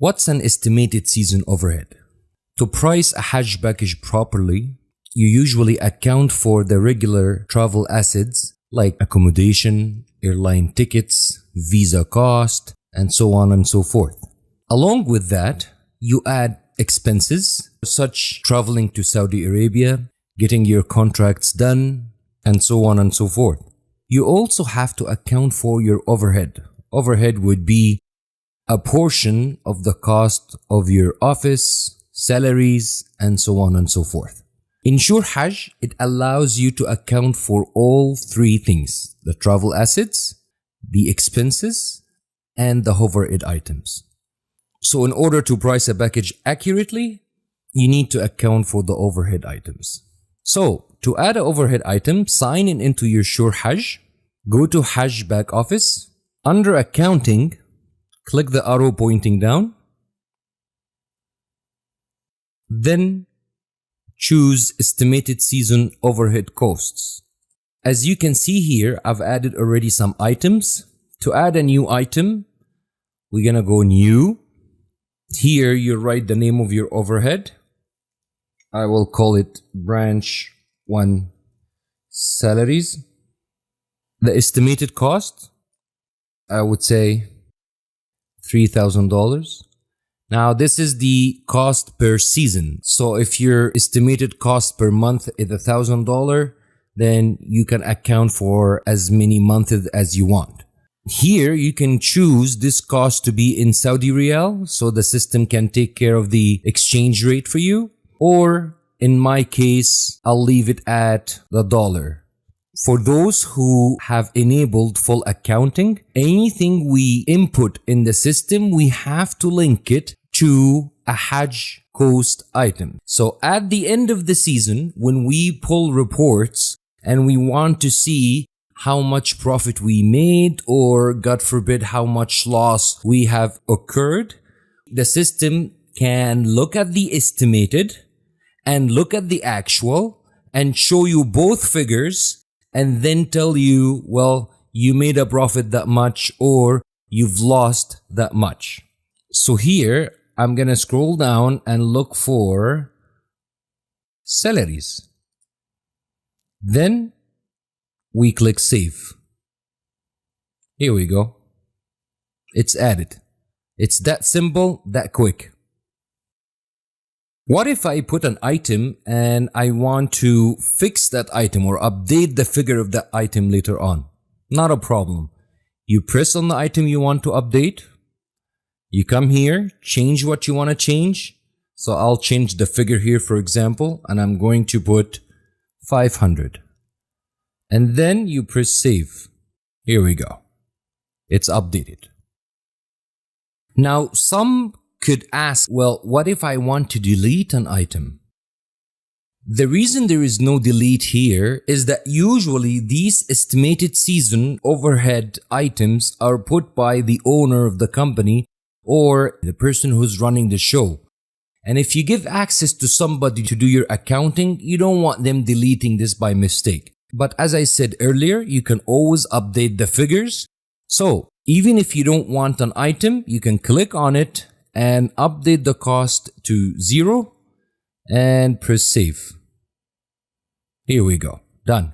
What's an estimated season overhead? To price a Hajj package properly, you usually account for the regular travel assets like accommodation, airline tickets, visa cost, and so on and so forth. Along with that, you add expenses such traveling to Saudi Arabia, getting your contracts done, and so on and so forth. You also have to account for your overhead. Overhead would be a portion of the cost of your office, salaries, and so on and so forth. In SureHajj, it allows you to account for all three things: the travel assets, the expenses, and the overhead items. So in order to price a package accurately, you need to account for the overhead items. So to add an overhead item, sign in into your SureHajj, go to Hajj back office, under accounting, click the arrow pointing down, then choose estimated season overhead costs. As you can see here, I've added already some items. To add a new item, we're gonna go new. Here you write the name of your overhead. I will call it branch 1 salaries. The estimated cost, I would say $3,000. Now this is the cost per season. So if your estimated cost per month is $1,000, then you can account for as many months as you want. Here you can choose this cost to be in Saudi Riyal, so the system can take care of the exchange rate for you. Or in my case, I'll leave it at the dollar. For those who have enabled full accounting, anything we input in the system, we have to link it to a Hajj cost item. So at the end of the season, when we pull reports and we want to see how much profit we made, or God forbid, how much loss we have occurred, the system can look at the estimated and look at the actual and show you both figures and then tell you, well, you made a profit that much or you've lost that much. So here, I'm gonna scroll down and look for salaries. Then we click save. Here we go. It's added. It's that simple, that quick. What if I put an item and I want to fix that item or update the figure of that item later on? Not a problem. You press on the item you want to update. You come here, change what you want to change. So I'll change the figure here, for example, and I'm going to put 500. And then you press save. Here we go. It's updated. Now, some could ask, well, what if I want to delete an item? The reason there is no delete here is that usually these estimated season overhead items are put by the owner of the company or the person who's running the show. And if you give access to somebody to do your accounting, you don't want them deleting this by mistake. But as I said earlier, you can always update the figures. So even if you don't want an item, you can click on it and update the cost to 0 and press save. Here we go. Done.